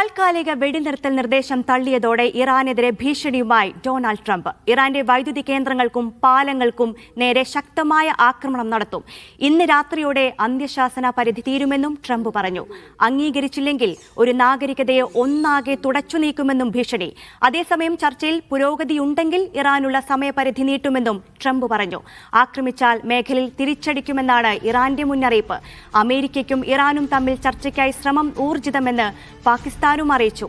താൽക്കാലിക വെടിനിർത്തൽ നിർദ്ദേശം തള്ളിയതോടെ ഇറാനെതിരെ ഭീഷണിയുമായി ഡൊണാൾഡ് ട്രംപ്. ഇറാന്റെ വൈദ്യുതി കേന്ദ്രങ്ങൾക്കും പാലങ്ങൾക്കും നേരെ ശക്തമായ ആക്രമണം നടത്തും. ഇന്ന് രാത്രിയോടെ അന്ത്യശാസന പരിധി തീരുമെന്നും ട്രംപ് പറഞ്ഞു. അംഗീകരിച്ചില്ലെങ്കിൽ ഒരു നാഗരികതയെ ഒന്നാകെ തുടച്ചു നീക്കുമെന്നും ഭീഷണി. അതേസമയം ചർച്ചയിൽ പുരോഗതിയുണ്ടെങ്കിൽ ഇറാനുള്ള സമയപരിധി നീട്ടുമെന്നും ട്രംപ് പറഞ്ഞു. ആക്രമിച്ചാൽ മേഖലയിൽ തിരിച്ചടിക്കുമെന്നാണ് ഇറാന്റെ മുന്നറിയിപ്പ്. അമേരിക്കയ്ക്കും ഇറാനും തമ്മിൽ ചർച്ചയ്ക്കായി ശ്രമം ഊർജിതമെന്ന് പാകിസ്ഥാനും അറിയിച്ചു.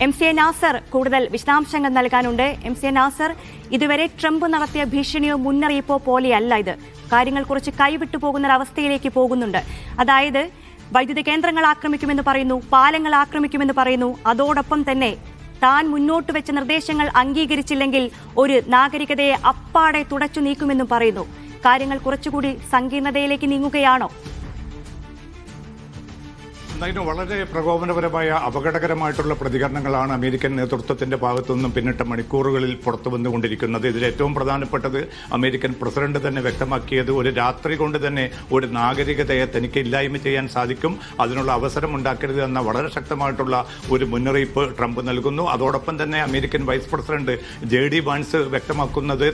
MC നാസർ കൂടുതൽ വിശദാംശങ്ങൾ നൽകാനുണ്ട്. MC നാസർ, ഇതുവരെ ട്രംപ് നടത്തിയ ഭീഷണിയോ മുന്നറിയിപ്പോ പോലെയല്ല ഇത്. കാര്യങ്ങൾ കുറച്ച് കൈവിട്ടു പോകുന്ന ഒരവസ്ഥയിലേക്ക് പോകുന്നുണ്ട്. അതായത് വൈദ്യുത കേന്ദ്രങ്ങൾ ആക്രമിക്കുമെന്ന് പറയുന്നു, പാലങ്ങൾ ആക്രമിക്കുമെന്ന് പറയുന്നു. അതോടൊപ്പം തന്നെ താൻ മുന്നോട്ട് വെച്ച നിർദ്ദേശങ്ങൾ അംഗീകരിച്ചില്ലെങ്കിൽ ഒരു നാഗരികതയെ അപ്പാടെ തുടച്ചു നീക്കുമെന്നും പറയുന്നു. കാര്യങ്ങൾ കുറച്ചുകൂടി സങ്കീർണതയിലേക്ക് നീങ്ങുകയാണോ? വളരെ പ്രകോപനപരമായ അപകടകരമായിട്ടുള്ള പ്രതികരണങ്ങളാണ് അമേരിക്കൻ നേതൃത്വത്തിന്റെ ഭാഗത്തു നിന്നും പിന്നിട്ട മണിക്കൂറുകളിൽ പുറത്തു വന്നുകൊണ്ടിരിക്കുന്നത്. ഇതിൽ ഏറ്റവും പ്രധാനപ്പെട്ടത് അമേരിക്കൻ പ്രസിഡന്റ് തന്നെ വ്യക്തമാക്കിയത് ഒരു രാത്രി കൊണ്ട് തന്നെ ഒരു നാഗരികതയെ തനിക്ക് ഇല്ലായ്മ ചെയ്യാൻ സാധിക്കും, അതിനുള്ള അവസരം ഉണ്ടാക്കരുത് എന്ന വളരെ ശക്തമായിട്ടുള്ള ഒരു മുന്നറിയിപ്പ് ട്രംപ് നൽകുന്നു. അതോടൊപ്പം തന്നെ American vice president JD Vance വ്യക്തമാക്കുന്നത്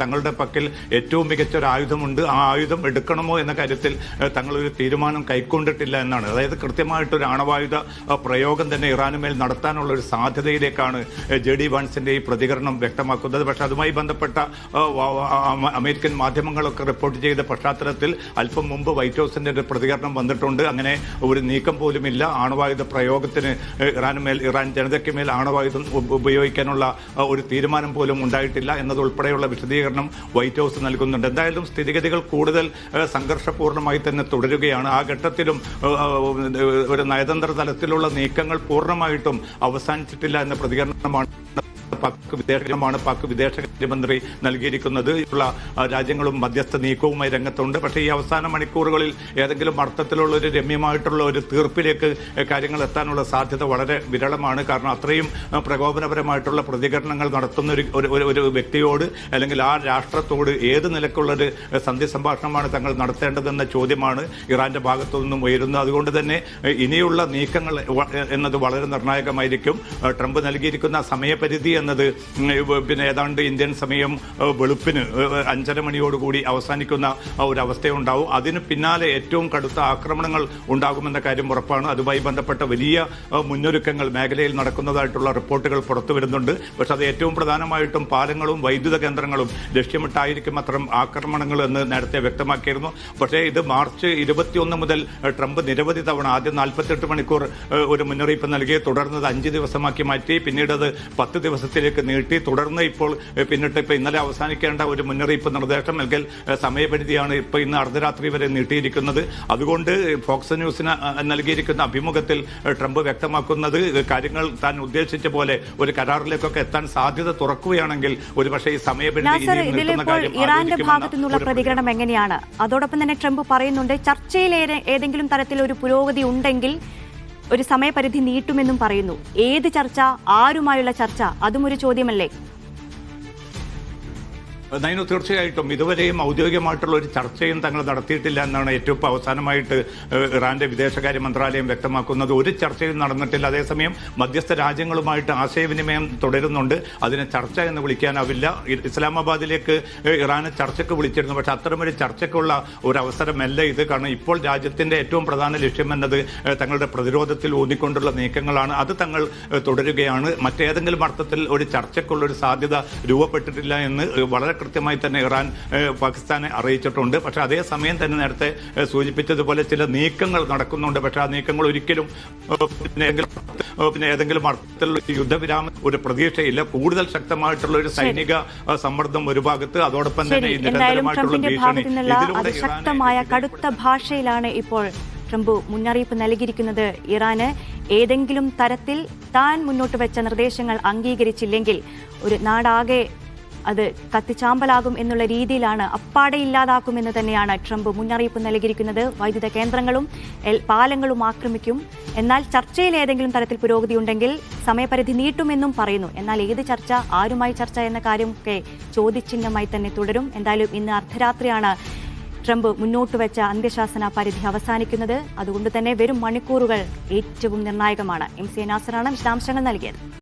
തങ്ങളുടെ പക്കൽ ഏറ്റവും മികച്ച ഒരു ആയുധമുണ്ട്, ആ ആയുധം എടുക്കണമോ എന്ന കാര്യത്തിൽ തങ്ങളൊരു തീരുമാനം കൈക്കൊണ്ടിട്ടില്ല എന്നാണ്. അതായത് കൃത്യമായിട്ടൊരു ആണവായുധ പ്രയോഗം തന്നെ ഇറാനുമേൽ നടത്താനുള്ള ഒരു സാധ്യതയിലേക്കാണ് JD വാൻസിന്റെ ഈ പ്രതികരണം വ്യക്തമാക്കുന്നത്. പക്ഷെ അതുമായി ബന്ധപ്പെട്ട അമേരിക്കൻ മാധ്യമങ്ങളൊക്കെ റിപ്പോർട്ട് ചെയ്ത പശ്ചാത്തലത്തിൽ അല്പം മുമ്പ് വൈറ്റ് ഹൗസിന്റെ ഒരു പ്രതികരണം വന്നിട്ടുണ്ട്. അങ്ങനെ ഒരു നീക്കം പോലുമില്ല, ആണവായുധ പ്രയോഗത്തിന് ഇറാൻ ജനതയ്ക്ക് മേൽ ആണവായുധം ഉപയോഗിക്കാനുള്ള ഒരു തീരുമാനം പോലും ഉണ്ടായിട്ടില്ല എന്നതുൾപ്പെടെയുള്ള വിശദീകരണം വൈറ്റ് ഹൗസ് നൽകുന്നുണ്ട്. എന്തായാലും സ്ഥിതിഗതികൾ കൂടുതൽ സംഘർഷപൂർണ്ണമായി തന്നെ തുടരുകയാണ്. ആ ഘട്ടത്തിലും ഒരു നയതന്ത്ര തലത്തിലുള്ള നീക്കങ്ങൾ പൂർണ്ണമായിട്ടും അവസാനിച്ചിട്ടില്ല എന്ന പ്രതികരണമാണ് പാക് വിദേശകാര്യമന്ത്രി നൽകിയിരിക്കുന്നത്. രാജ്യങ്ങളും മധ്യസ്ഥ നീക്കവുമായി രംഗത്തുണ്ട്. പക്ഷേ ഈ അവസാന മണിക്കൂറുകളിൽ ഏതെങ്കിലും അർത്ഥത്തിലുള്ള ഒരു രമ്യമായിട്ടുള്ള ഒരു തീർപ്പിലേക്ക് കാര്യങ്ങൾ എത്താനുള്ള സാധ്യത വളരെ വിരളമാണ്. കാരണം അത്രയും പ്രകോപനപരമായിട്ടുള്ള പ്രതികരണങ്ങൾ നടത്തുന്ന ഒരു വ്യക്തിയോട് അല്ലെങ്കിൽ ആ രാഷ്ട്രത്തോട് ഏത് നിലക്കുള്ളൊരു സന്ധി സംഭാഷണമാണ് തങ്ങൾ നടത്തേണ്ടതെന്ന ചോദ്യമാണ് ഇറാന്റെ ഭാഗത്തു നിന്നും ഉയരുന്നത്. അതുകൊണ്ട് തന്നെ ഇനിയുള്ള നീക്കങ്ങൾ എന്നത് വളരെ നിർണായകമായിരിക്കും. ട്രംപ് നൽകിയിരിക്കുന്ന സമയപരിധി എന്നത് പിന്നെ ഏതാണ്ട് ഇന്ത്യൻ സമയം വെളുപ്പിന് 5:30 മണിയോടുകൂടി അവസാനിക്കുന്ന ഒരവസ്ഥയുണ്ടാവും. അതിന് പിന്നാലെ ഏറ്റവും കടുത്ത ആക്രമണങ്ങൾ ഉണ്ടാകുമെന്ന കാര്യം ഉറപ്പാണ്. അതുമായി ബന്ധപ്പെട്ട വലിയ മുന്നൊരുക്കങ്ങൾ മേഖലയിൽ നടക്കുന്നതായിട്ടുള്ള റിപ്പോർട്ടുകൾ പുറത്തു വരുന്നുണ്ട്. പക്ഷെ അത് ഏറ്റവും പ്രധാനമായിട്ടും പാലങ്ങളും വൈദ്യുത കേന്ദ്രങ്ങളും ലക്ഷ്യമിട്ടായിരിക്കും അത്തരം ആക്രമണങ്ങൾ എന്ന് നേരത്തെ വ്യക്തമാക്കിയിരുന്നു. പക്ഷേ ഇത് മാർച്ച് 21 മുതൽ ട്രംപ് നിരവധി തവണ ആദ്യം 48 മണിക്കൂർ ഒരു മുന്നറിയിപ്പ് നൽകി, തുടർന്ന് 5 ദിവസമാക്കി മാറ്റി, പിന്നീട് അത് 10 ദിവസത്തിലേക്ക് നീട്ടി, തുടർന്ന് ഇപ്പോൾ ഇന്നലെ അവസാനിക്കേണ്ട ഒരു മുന്നറിയിപ്പ് നിർദ്ദേശം അല്ലെങ്കിൽ സമയപരിധിയാണ് ഇപ്പോൾ ഇന്ന് അർദ്ധരാത്രി വരെ നീട്ടിയിരിക്കുന്നത്. അതുകൊണ്ട് ഫോക്സ് ന്യൂസിന് നൽകിയിരിക്കുന്ന അഭിമുഖത്തിൽ ട്രംപ് വ്യക്തമാക്കുന്നത് കാര്യങ്ങൾ താൻ ഉദ്ദേശിച്ച പോലെ ഒരു കരാറിലേക്കൊക്കെ എത്താൻ സാധ്യത തുറക്കുകയാണെങ്കിൽ ഒരുപക്ഷെ ഈ സമയപരിധി ഇറാന്റെ ഭാഗത്തു നിന്നുള്ള പ്രതികരണം എങ്ങനെയാണ്? അതോടൊപ്പം തന്നെ ട്രംപ് പറയുന്നുണ്ട് ചർച്ചയിൽ ഏതെങ്കിലും തരത്തിൽ ഒരു പുരോഗതി ഉണ്ടെങ്കിൽ ഒരു സമയപരിധി നീട്ടുമെന്നും പറയുന്നു. ഏത് ചർച്ച, ആരുമായുള്ള ചർച്ച, അതും ഒരു ചോദ്യമല്ലേ? തീർച്ചയായിട്ടും ഇതുവരെയും ഔദ്യോഗികമായിട്ടുള്ള ഒരു ചർച്ചയും തങ്ങൾ നടത്തിയിട്ടില്ല എന്നാണ് ഏറ്റവും അവസാനമായിട്ട് ഇറാന്റെ വിദേശകാര്യ മന്ത്രാലയം വ്യക്തമാക്കുന്നത്. ഒരു ചർച്ചയും നടന്നിട്ടില്ല. അതേസമയം മധ്യസ്ഥ രാജ്യങ്ങളുമായിട്ട് ആശയവിനിമയം തുടരുന്നുണ്ട്. അതിനെ ചർച്ച എന്ന് വിളിക്കാനാവില്ല. ഇസ്ലാമാബാദിലേക്ക് ഇറാനെ ചർച്ചയ്ക്ക് വിളിച്ചിരുന്നു. പക്ഷെ അത്തരമൊരു ചർച്ചയ്ക്കുള്ള ഒരു അവസരമല്ല ഇത്. കാരണം ഇപ്പോൾ രാജ്യത്തിന്റെ ഏറ്റവും പ്രധാന ലക്ഷ്യം എന്നത് തങ്ങളുടെ പ്രതിരോധത്തിൽ ഊന്നിക്കൊണ്ടുള്ള നീക്കങ്ങളാണ്. അത് തങ്ങൾ തുടരുകയാണ്. മറ്റേതെങ്കിലും അർത്ഥത്തിൽ ഒരു ചർച്ചയ്ക്കുള്ള ഒരു സാധ്യത രൂപപ്പെട്ടിട്ടില്ല എന്ന് വളരെ കൃത്യമായി തന്നെ ഇറാൻ പാകിസ്ഥാനെ അറിയിച്ചിട്ടുണ്ട്. പക്ഷെ അതേസമയം തന്നെ നേരത്തെ സൂചിപ്പിച്ചതുപോലെ ചില നീക്കങ്ങൾ നടക്കുന്നുണ്ട്. പക്ഷെ ആ നീക്കങ്ങൾ ഒരിക്കലും ഏതെങ്കിലും അർത്ഥത്തിലുള്ള യുദ്ധവിരാമം ഒരു പ്രതീക്ഷയില്ല. കൂടുതൽ ശക്തമായിട്ടുള്ള ഒരു സൈനിക സമ്മർദ്ദം ഒരു ഭാഗത്ത്, അതോടൊപ്പം തന്നെ നിരന്തരമായിട്ടുള്ള ഭീഷണി, ശക്തമായ കടുത്ത ഭാഷയിലാണ് ഇപ്പോൾ ട്രംപ് മുന്നറിയിപ്പ് നൽകിയിരിക്കുന്നത്. ഇറാന് ഏതെങ്കിലും തരത്തിൽ താൻ മുന്നോട്ട് വെച്ച നിർദ്ദേശങ്ങൾ അംഗീകരിച്ചില്ലെങ്കിൽ ഒരു നാടാകെ അത് കത്തിച്ചാമ്പലാകും എന്നുള്ള രീതിയിലാണ്, അപ്പാടെ ഇല്ലാതാക്കുമെന്ന് തന്നെയാണ് ട്രംപ് മുന്നറിയിപ്പ് നൽകിയിരിക്കുന്നത്. വൈദ്യുത കേന്ദ്രങ്ങളും പാലങ്ങളും ആക്രമിക്കും. എന്നാൽ ചർച്ചയിൽ ഏതെങ്കിലും തരത്തിൽ പുരോഗതി ഉണ്ടെങ്കിൽ സമയപരിധി നീട്ടുമെന്നും പറയുന്നു. എന്നാൽ ഏത് ചർച്ച, ആരുമായി ചർച്ച എന്ന കാര്യമൊക്കെ ചോദ്യചിഹ്നമായി തന്നെ തുടരും. എന്തായാലും ഇന്ന് അർദ്ധരാത്രിയാണ് ട്രംപ് മുന്നോട്ട് വെച്ച അന്ത്യശാസന പരിധി അവസാനിക്കുന്നത്. അതുകൊണ്ട് തന്നെ വരും മണിക്കൂറുകൾ ഏറ്റവും നിർണായകമാണ്. MC നാസറാണ് വിശദാംശങ്ങൾ നൽകിയത്.